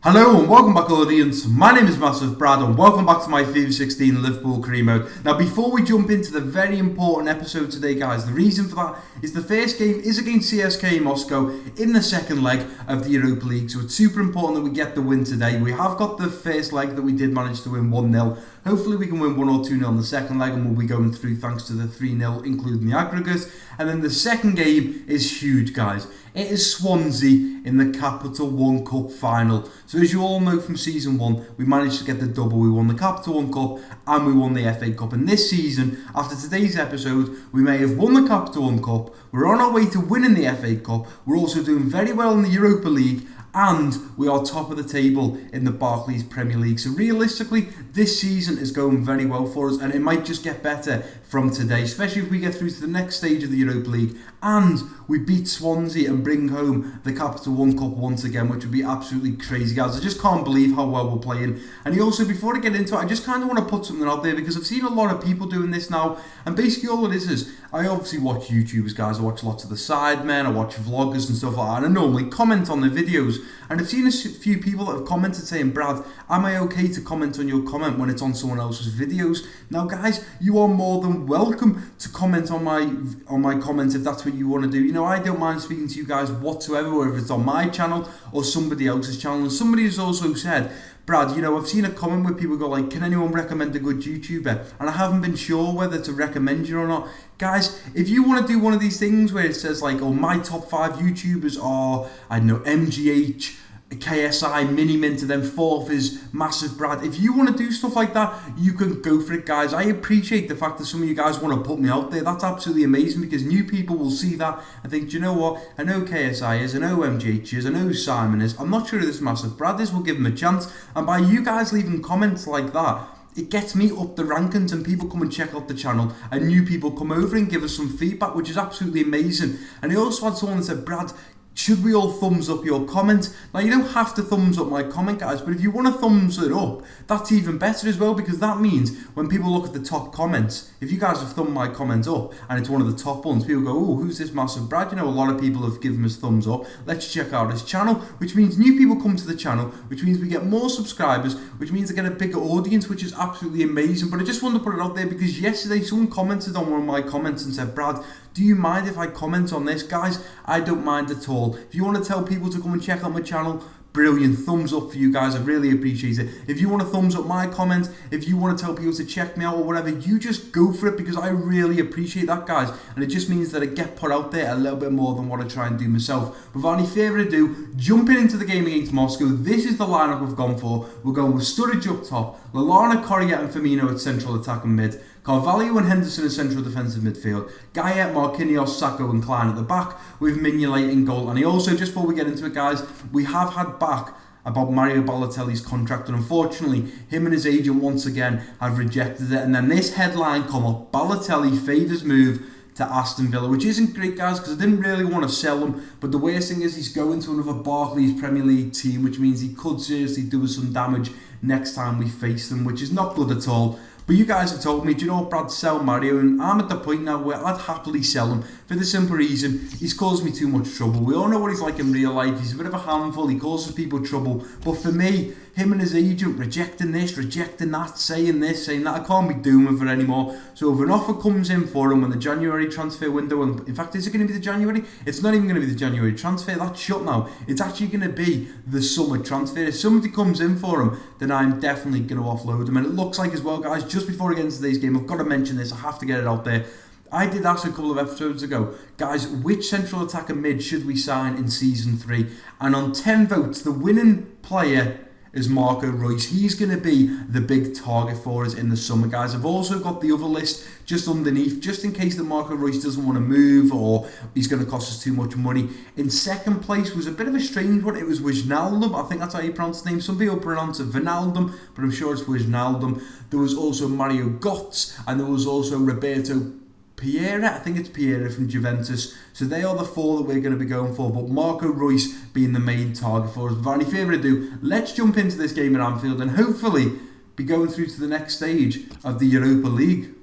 Hello and welcome back, audience. My name is MassiveBrad and welcome back to my FIFA 16 Liverpool career mode. Now, before we jump into the very important episode today, guys, the reason for that is the first game is against CSKA Moscow in the second leg of the Europa League. So it's super important that we get the win today. We have got the first leg that we did manage to win 1-0. Hopefully we can win 1 or 2-0 in the second leg, and we'll be going through thanks to the 3-0, including the aggregate. And then the second game is huge, guys. It is Swansea in the Capital One Cup final. So as you all know from Season 1, we managed to get the double. We won the Capital One Cup and we won the FA Cup. And this season, after today's episode, we may have won the Capital One Cup. We're on our way to winning the FA Cup. We're also doing very well in the Europa League. And we are top of the table in the Barclays Premier League. So realistically, this season is going very well for us, and it might just get better from today, especially if we get through to the next stage of the Europa League and we beat Swansea and bring home the Capital One Cup once again, which would be absolutely crazy, guys. I just can't believe how well we're playing. And also, before I get into it, I just kind of want to put something out there, because I've seen a lot of people doing this now, and basically all it is I obviously watch YouTubers, guys. I watch lots of the Sidemen, I watch vloggers and stuff like that, and I normally comment on their videos. And I've seen a few people that have commented saying, Brad, am I okay to comment on your comment when it's on someone else's videos? Now, guys, you are more than welcome to comment on my comments if that's what you want to do. You know, I don't mind speaking to you guys whatsoever, whether it's on my channel or somebody else's channel. And somebody has also said, Brad, you know, I've seen a comment where people go like, can anyone recommend a good YouTuber? And I haven't been sure whether to recommend you or not. Guys, if you want to do one of these things where it says like, oh, my top 5 YouTubers are, I don't know, MGH, KSI, Minimint, and then 4th is MassiveBrad. If you want to do stuff like that, you can go for it, guys. I appreciate the fact that some of you guys want to put me out there. That's absolutely amazing, because new people will see that and think, do you know what? I know KSI is, I know MGH is, I know who Simon is. I'm not sure who this MassiveBrad is. We'll give him a chance. And by you guys leaving comments like that, it gets me up the rankings, and people come and check out the channel, and new people come over and give us some feedback, which is absolutely amazing. And I also had someone that said, Brad, should we all thumbs up your comment? Now, you don't have to thumbs up my comment, guys, but if you want to thumbs it up, that's even better as well, because that means when people look at the top comments, if you guys have thumbed my comment up and it's one of the top ones, people go, oh, who's this MassiveBrad? You know, a lot of people have given us thumbs up. Let's check out his channel, which means new people come to the channel, which means we get more subscribers, which means they get a bigger audience, which is absolutely amazing. But I just wanted to put it out there because yesterday someone commented on one of my comments and said, Brad, do you mind if I comment on this? Guys, I don't mind at all. If you want to tell people to come and check out my channel, brilliant. Thumbs up for you guys. I really appreciate it. If you want to thumbs up my comment, if you want to tell people to check me out or whatever, you just go for it, because I really appreciate that, guys. And it just means that I get put out there a little bit more than what I try and do myself. Without any further ado, jumping into the game against Moscow, this is the lineup we've gone for. We're going with Sturridge up top, Lallana, Correa and Firmino at central attack and mid, Carvalho and Henderson in central defensive midfield, Gaia, Marquinhos, Sacco and Klein at the back, with Mignolet in goal. And he also, just before we get into it, guys, we have had back about Mario Balotelli's contract, and unfortunately him and his agent once again have rejected it. And then this headline come up, Balotelli favours move to Aston Villa, which isn't great, guys, because I didn't really want to sell him, but the worst thing is he's going to another Barclays Premier League team, which means he could seriously do us some damage next time we face them, which is not good at all. But you guys have told me, do you know what, Brad, sell Mario? And I'm at the point now where I'd happily sell him for the simple reason he's caused me too much trouble. We all know what he's like in real life. He's a bit of a handful. He causes people trouble. But for me, him and his agent rejecting this, rejecting that, saying this, saying that, I can't be doing with it anymore. So if an offer comes in for him when the January transfer window, and in fact, is it going to be the January? It's not even going to be the January transfer. That's shut now. It's actually going to be the summer transfer. If somebody comes in for him, then I'm definitely going to offload him. And it looks like as well, guys, just before I get into today's game, I've got to mention this. I have to get it out there. I did ask a couple of episodes ago, guys, which central attacker mid should we sign in Season 3? And on 10 votes, the winning player is Marco Reus. He's going to be the big target for us in the summer, guys. I've also got the other list just underneath, just in case that Marco Reus doesn't want to move or he's going to cost us too much money. In second place was a bit of a strange one. It was Wijnaldum. I think that's how you pronounce his name. Some people pronounce it Wijnaldum, but I'm sure it's Wijnaldum. There was also Mario Götze, and there was also Roberto Piera, I think it's Piera from Juventus. So they are the 4 that we're going to be going for, but Marco Reus being the main target for us. Without any further ado, let's jump into this game at Anfield and hopefully be going through to the next stage of the Europa League.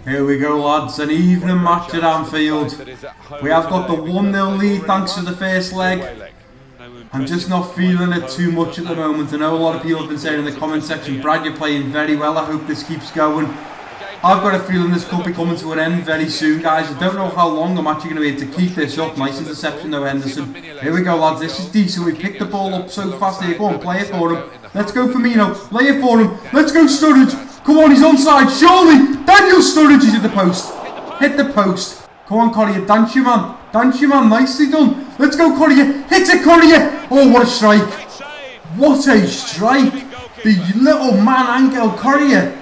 Here we go, lads, an evening match at Anfield. We have got the 1-0 lead thanks to the first leg. I'm just not feeling it too much at the moment. I know a lot of people have been saying in the comment section, Brad, you're playing very well. I hope this keeps going. I've got a feeling this could be coming to an end very soon, guys. I don't know how long I'm actually going to be able to keep this up. Nice interception though, Henderson. Here we go, lads. This is decent. We picked the ball up so fast here. Go on, play it for him. Let's go, Firmino. Lay it for him. Let's go, Sturridge. Come on, he's onside. Surely. Daniel Sturridge is at the post. Hit the post. Come on, Correa. Dance you, man. Dance you, man. Nicely done. Let's go, Correa. Hit it, Correa. Oh, what a strike. What a strike. The little man, Angel Correa,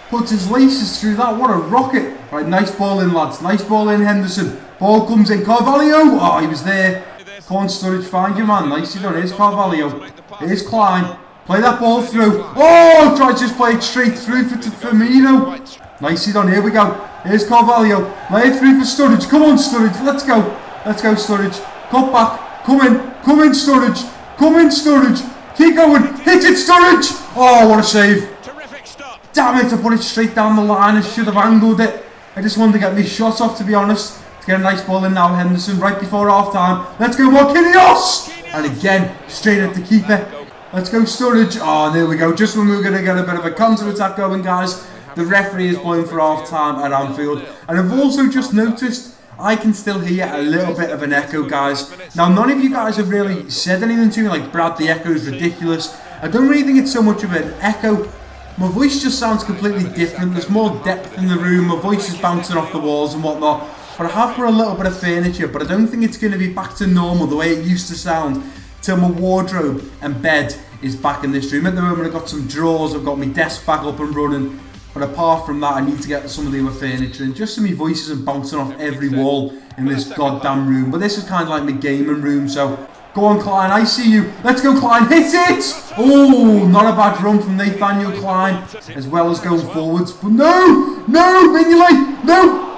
puts his laces through that. What a rocket. Right, nice ball in, lads. Nice ball in, Henderson. Ball comes in. Carvalho. Oh, he was there. Come on, Sturridge. Find your man. Nicely done. Here's Carvalho. Here's Klein. Play that ball through. Oh, try to just play it straight through for Firmino. Nicely done. Here we go. Here's Carvalho. Lay it through for Sturridge. Come on, Sturridge. Let's go. Let's go, Sturridge. Cut back. Come in. Come in, Sturridge. Come in, Sturridge. Keep going. Hit it, Sturridge. Oh, what a save. Damn it, I put it straight down the line. I should have angled it. I just wanted to get my shot off, to be honest. To get a nice ball in now, Henderson, right before half time. Let's go, Marquinhos. And again, straight at the keeper. Let's go, Sturridge. Oh, there we go. Just when we were going to get a bit of a counter-attack going, guys, the referee is blowing for half-time at Anfield. And I've also just noticed I can still hear a little bit of an echo, guys. Now, none of you guys have really said anything to me, like, Brad, the echo is ridiculous. I don't really think it's so much of an echo. My voice just sounds completely different. There's more depth in the room. My voice is bouncing off the walls and whatnot. But I have got a little bit of furniture, but I don't think it's going to be back to normal the way it used to sound till my wardrobe and bed is back in this room. At the moment, I've got some drawers, I've got my desk back up and running. But apart from that, I need to get some of the other furniture and just so my voice isn't bouncing off every wall in this goddamn room. But this is kind of like my gaming room, so go on, Klein, I see you. Let's go, Klein, hit it! Oh, not a bad run from Nathaniel Klein, as well as going forwards. But no, Mignolet, no!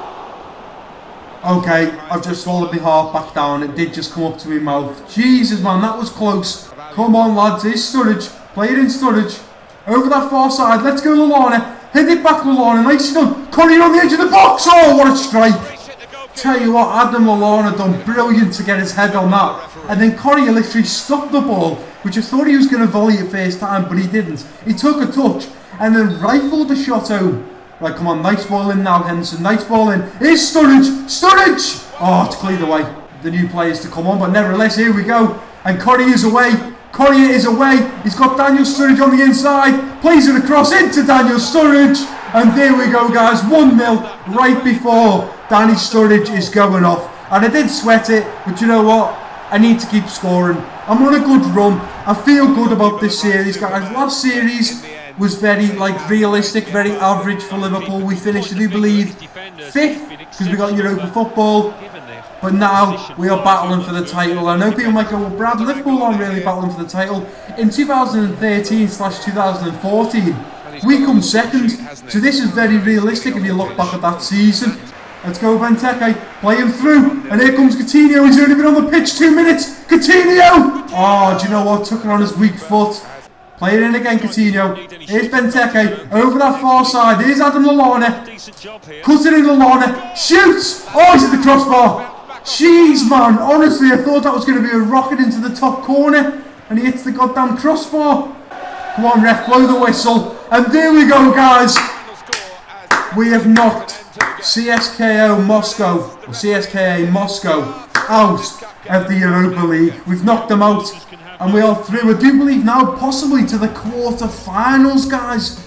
Okay, I've just swallowed my heart back down. It did just come up to my mouth. Jesus, man, that was close. Come on, lads, here's Sturridge. Play it in, Sturridge. Over that far side, let's go, Lallana. Hit it back, Lallana, nicely done. Correa on the edge of the box. Oh, what a strike. Tell you what, Adam Lallana done brilliant to get his head on that. And then Correa literally stopped the ball, which I thought he was going to volley it first time, but he didn't. He took a touch and then rifled the shot home. Right, come on, nice ball in now, Henderson. Nice ball in. Here's Sturridge. Sturridge! Oh, it's cleared away. The new players to come on, but nevertheless, here we go. And Correa is away. Correa is away. He's got Daniel Sturridge on the inside. Plays it across into Daniel Sturridge. And there we go, guys. 1-0 right before Danny Sturridge is going off. And I did sweat it, but you know what? I need to keep scoring. I'm on a good run. I feel good about this series, guys. Last series was very realistic, very average for Liverpool. We finished, I do believe, 5th because we got Europa football. But now we are battling for the title. I know people might go, well, Brad, Liverpool aren't really battling for the title. In 2013/2014, we come second. So this is very realistic if you look back at that season. Let's go, Benteke. Play him through. And here comes Coutinho. He's only been on the pitch 2 minutes. Coutinho! Oh, do you know what? Took it on his weak foot. Play it in again, Coutinho. Here's Benteke. Over that far side. Here's Adam Lallana. Cut it in, Lallana. Shoots! Oh, he's at the crossbar. Jeez, man. Honestly, I thought that was going to be a rocket into the top corner. And he hits the goddamn crossbar. Come on, ref. Blow the whistle. And there we go, guys. We have knocked CSKA Moscow out of the Europa League. We've knocked them out and we are through, I do believe now, possibly to the quarter-finals, guys,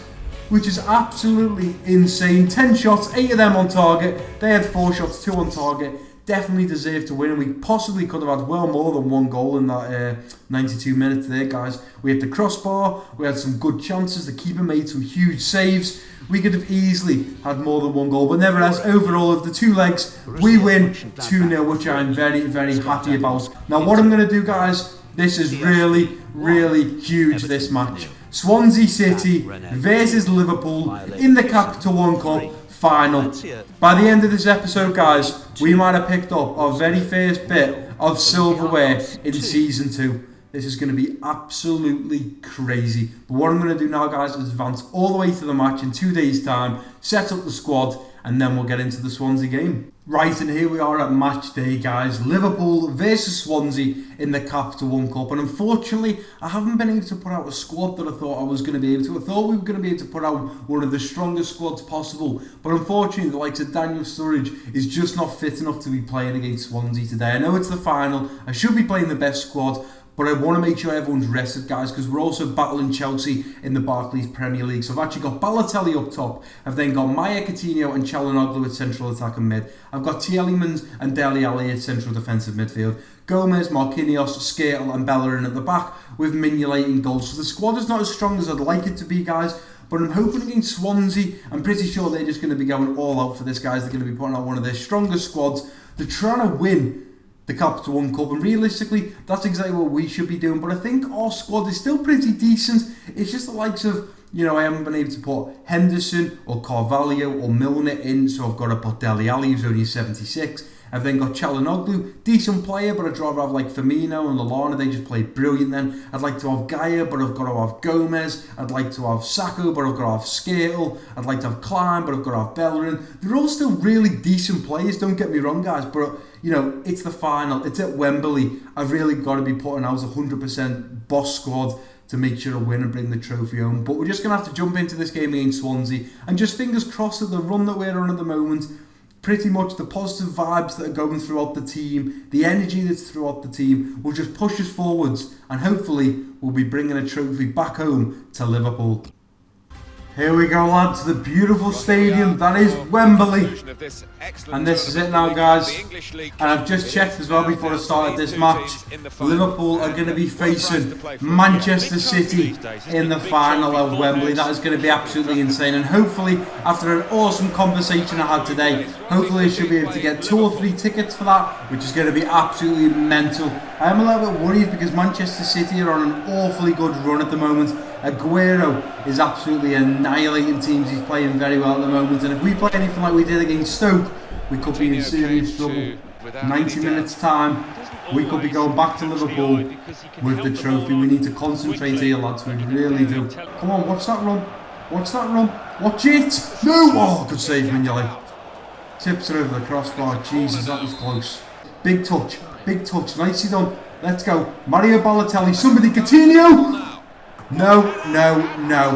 which is absolutely insane. 10 shots, 8 of them on target. They had 4 shots, 2 on target. Definitely deserved to win, and we possibly could have had well more than 1 goal in that 92 minutes there, guys. We had the crossbar, we had some good chances, the keeper made some huge saves. We could have easily had more than 1 goal, but nevertheless, overall of the 2 legs, we win 2-0, which I'm very, very happy about. Now what I'm going to do, guys, this is really, really huge, this match. Swansea City versus Liverpool in the Capital One Cup final. By the end of this episode, guys, we might have picked up our very first bit of silverware in Season 2. This is going to be absolutely crazy. But what I'm going to do now, guys, is advance all the way to the match in 2 days' time, set up the squad, and then we'll get into the Swansea game. Right, and here we are at match day, guys. Liverpool versus Swansea in the Capital One Cup. And unfortunately, I haven't been able to put out a squad that I thought I was going to be able to. I thought we were going to be able to put out one of the strongest squads possible. But unfortunately, the likes of Daniel Sturridge is just not fit enough to be playing against Swansea today. I know it's the final. I should be playing the best squad. But I want to make sure everyone's rested, guys, because we're also battling Chelsea in the Barclays Premier League. So I've actually got Balotelli up top. I've then got Maya Coutinho and Çalhanoğlu at central attack and mid. I've got Tielemans and Dele Alli at central defensive midfield. Gomez, Marquinhos, Skrtel and Bellerin at the back with Mignolet in goals. So the squad is not as strong as I'd like it to be, guys. But I'm hoping against Swansea, I'm pretty sure they're just going to be going all out for this, guys. They're going to be putting out one of their strongest squads. They're trying to win the Capital One Cup, and realistically that's exactly what we should be doing. But I think our squad is still pretty decent. It's just the likes of, you know, I haven't been able to put Henderson or Carvalho or Milner in, so I've got to put Dele Alli, who's only 76. I've then got Çalhanoğlu, decent player, but I'd rather have like Firmino and Lallana. They just play brilliant then. I'd like to have Gaia, but I've got to have Gomez. I'd like to have Sacco, but I've got to have Skrtel. I'd like to have Klein, but I've got to have Bellerin. They're all still really decent players, don't get me wrong, guys, but you know, it's the final, it's at Wembley. I've really got to be putting out 100% boss squad to make sure I win and bring the trophy home. But we're just going to have to jump into this game against Swansea and just fingers crossed that the run that we're on at the moment, pretty much the positive vibes that are going throughout the team, the energy that's throughout the team, will just push us forwards, and hopefully we'll be bringing a trophy back home to Liverpool. Here we go, lads, the beautiful stadium that is Wembley. And this is it now, guys. And I've just checked as well before I started this match. Liverpool are going to be facing Manchester City in the final at Wembley. That is going to be absolutely insane. And hopefully, after an awesome conversation I had today, hopefully I should be able to get 2 or 3 tickets for that, which is going to be absolutely mental. I am a little bit worried because Manchester City are on an awfully good run at the moment. Aguero is absolutely annihilating teams. He's playing very well at the moment, and if we play anything like we did against Stoke, we could be in serious trouble. 90 minutes time, we could be going back to Liverpool with the trophy. We need to concentrate here, lads, we really do. Come on, watch that run, watch that run, watch it! No! Oh, good save, Mignolet. Tips it over the crossbar. Jesus, that was close. Big touch, nicely done. Let's go, Mario Balotelli, somebody, Coutinho! No.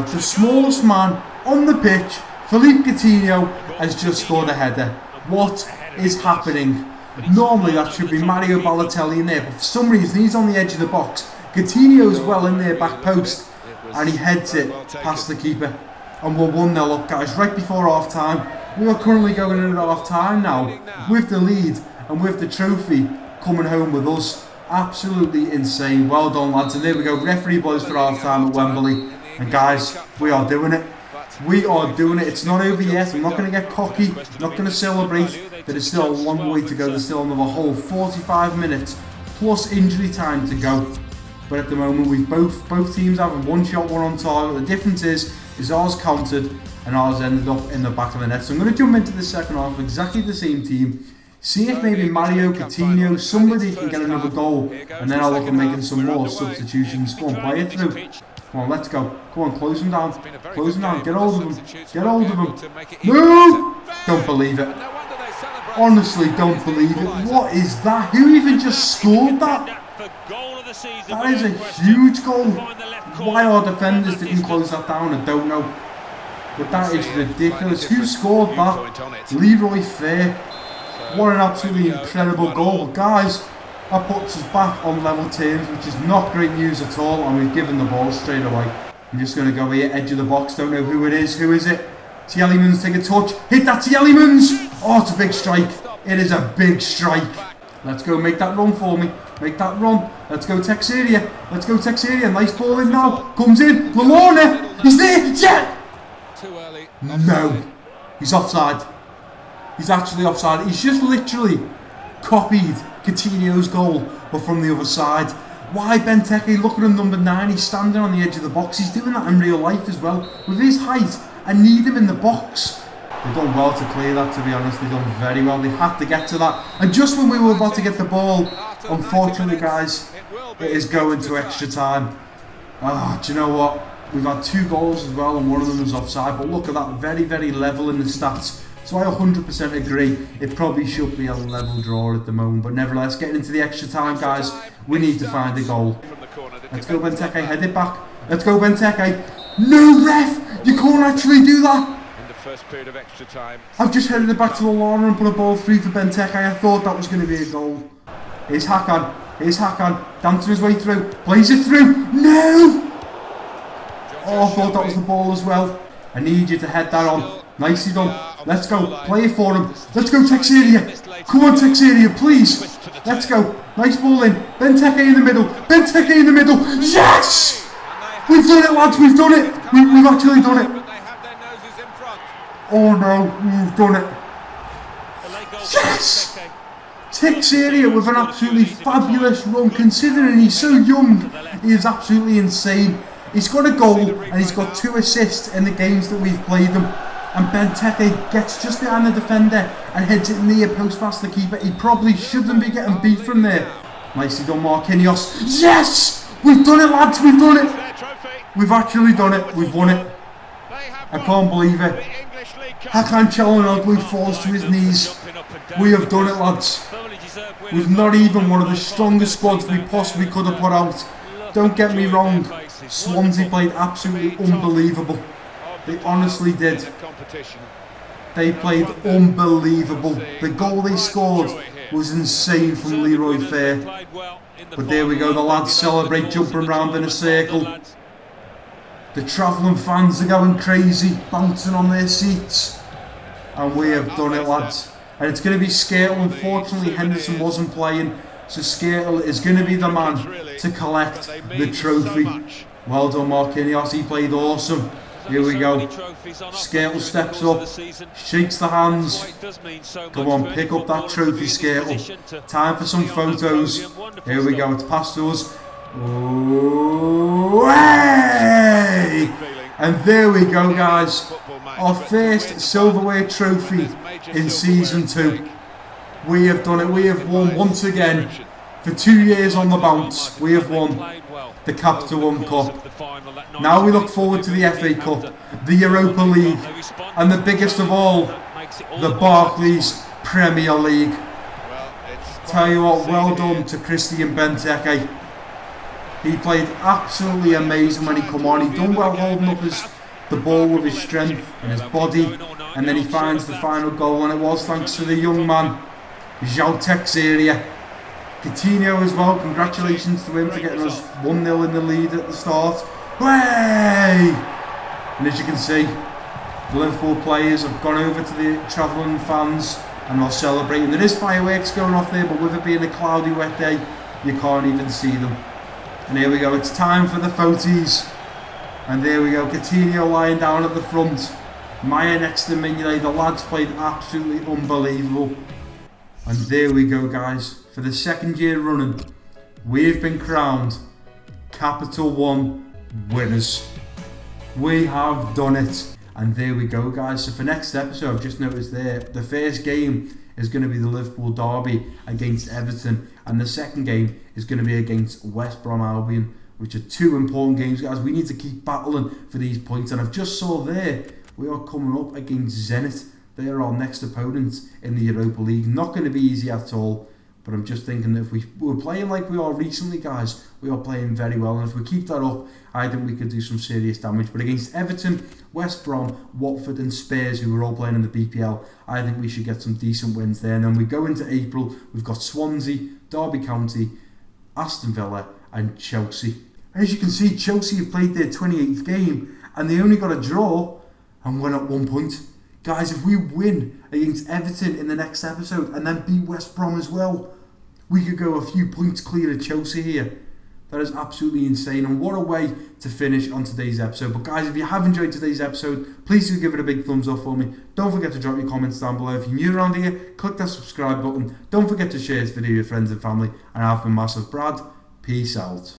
The smallest man on the pitch, Philippe Coutinho, has just scored a header. What is happening? Normally that should be Mario Balotelli in there, but for some reason he's on the edge of the box. Coutinho's well in there, back post, and he heads it past the keeper. And we're 1-0 up, guys, right before half time. We are currently going in at half time now, with the lead and with the trophy coming home with us. Absolutely insane. Well done, lads. And there we go, referee boys for half time at Wembley. And guys, we are doing it. We are doing it. It's not over yet. I'm not going to get cocky, not going to celebrate. There is still a long way to go. There's still another whole 45 minutes plus injury time to go. But at the moment, we've both teams having one shot, one on target. The difference is ours counted and ours ended up in the back of the net. So I'm going to jump into the second half, exactly the same team. See if maybe Mario, Coutinho, somebody can get another goal, and then I'll look at making some more substitutions. Come on, play it through. Come on, let's go. Come on, close them down. Close them down. Get hold of them. Get hold of them. No! Don't believe it. Honestly, don't believe it. What is that? Who even just scored that? That is a huge goal. Why our defenders didn't close that down, I don't know. But that is ridiculous. Who scored that? Leroy Fair. What an absolutely incredible goal. But guys, that puts us back on level terms, which is not great news at all, and we've given the ball straight away. I'm just going to go here, edge of the box, don't know who it is. Who is it? Tielemans, take a touch. Hit that, Tielemans! Oh, it's a big strike. It is a big strike. Let's go, make that run for me. Make that run. Let's go, Texeria. Let's go, Texeria. Nice ball in now. Comes in. Lallana. He's there. Yeah! No. He's offside. He's actually offside. He's just literally copied Coutinho's goal, but from the other side. Why Benteke? Look at him, number 9. He's standing on the edge of the box. He's doing that in real life as well. With his height, I need him in the box. They've done well to clear that, to be honest. They've done very well. They had to get to that. And just when we were about to get the ball, unfortunately, guys, it is going to extra time. Do you know what? We've had 2 goals as well, and one of them was offside. But look at that, very, very level in the stats So I 100% agree, it probably should be a level draw at the moment, but nevertheless, getting into the extra time, guys, we need to find a goal. Let's go Benteke, head it back. Let's go Benteke. No, ref! You can't actually do that! In the first period of extra time. I've just headed it back to the Lana and put a ball through for Benteke. I thought that was going to be a goal. Here's Hakan. Here's Hakan. Dancing his way through. Plays it through. No! Oh, I thought that was the ball as well. I need you to head that on. Nicely done. Let's go. Play it for him. Let's go Texeria. Come on Texeria, please. Let's go. Nice ball in. Benteke in the middle. Benteke in the middle. Yes! We've done it, lads. We've done it. We've actually done it. Oh no, we've done it. Yes! Texeria with an absolutely fabulous run. Considering he's so young, he is absolutely insane. He's got a goal and he's got 2 assists in the games that we've played him. And Benteke gets just behind the defender and heads it near post past the keeper. He probably shouldn't be getting beat from there. Nicely done, Marquinhos. Yes! We've done it, lads. We've done it. We've actually done it. We've won it. I can't believe it. Hakan Çalhanoğlu falls to his knees. We have done it, lads. We've not even one of the strongest squads we possibly could have put out. Don't get me wrong. Swansea played absolutely unbelievable. They honestly did. They played unbelievable. The goal they scored was insane from Leroy Fair. But there we go, the lads celebrate jumping around in a circle. The travelling fans are going crazy, bouncing on their seats. And we have done it, lads. And it's going to be Skirtle. Unfortunately, Henderson wasn't playing. So Skirtle is going to be the man to collect the trophy. Well done, Marquinhos. He played awesome. Here we go. Skirtle steps up, shakes the hands. Come on, pick up that trophy, Skirtle. Time for some photos. Here we go, it's past us. Oh, hey! And there we go, guys. Our first Silverware trophy in Season 2. We have done it. We have won once again. For 2 years on the bounce, we have won the Capital One Cup. Now we look forward to the FA Cup, the Europa League, and the biggest of all, the Barclays Premier League. Tell you what, well done to Christian Benteke. He played absolutely amazing when he come on. He done well holding up the ball with his strength and his body, and then he finds the final goal, and it was thanks to the young man, João Texeria. Coutinho as well, congratulations to him for getting us 1-0 in the lead at the start. Way! And as you can see, the Liverpool players have gone over to the travelling fans and are celebrating. There is fireworks going off there, but with it being a cloudy, wet day, you can't even see them. And here we go, it's time for the photos. And there we go, Coutinho lying down at the front. Maya next to Mignolet. The lads played absolutely unbelievable. And there we go, guys. For the 2nd year running, we've been crowned Capital One winners. We have done it. And there we go, guys. So for next episode, I've just noticed there, the first game is going to be the Liverpool derby against Everton. And the second game is going to be against West Brom Albion, which are 2 important games, guys. We need to keep battling for these points. And I've just saw there, we are coming up against Zenit. They are our next opponents in the Europa League. Not going to be easy at all. But I'm just thinking that if we were playing like we are recently, guys, we are playing very well. And if we keep that up, I think we could do some serious damage. But against Everton, West Brom, Watford and Spurs, who are all playing in the BPL, I think we should get some decent wins there. And then we go into April, we've got Swansea, Derby County, Aston Villa and Chelsea. As you can see, Chelsea have played their 28th game and they only got a draw and won at 1 point. Guys, if we win against Everton in the next episode and then beat West Brom as well, we could go a few points clear of Chelsea here. That is absolutely insane, and what a way to finish on today's episode. But guys, if you have enjoyed today's episode, please do give it a big thumbs up for me. Don't forget to drop your comments down below. If you're new around here, click that subscribe button. Don't forget to share this video with your friends and family. And I've been MassiveBrad. Peace out.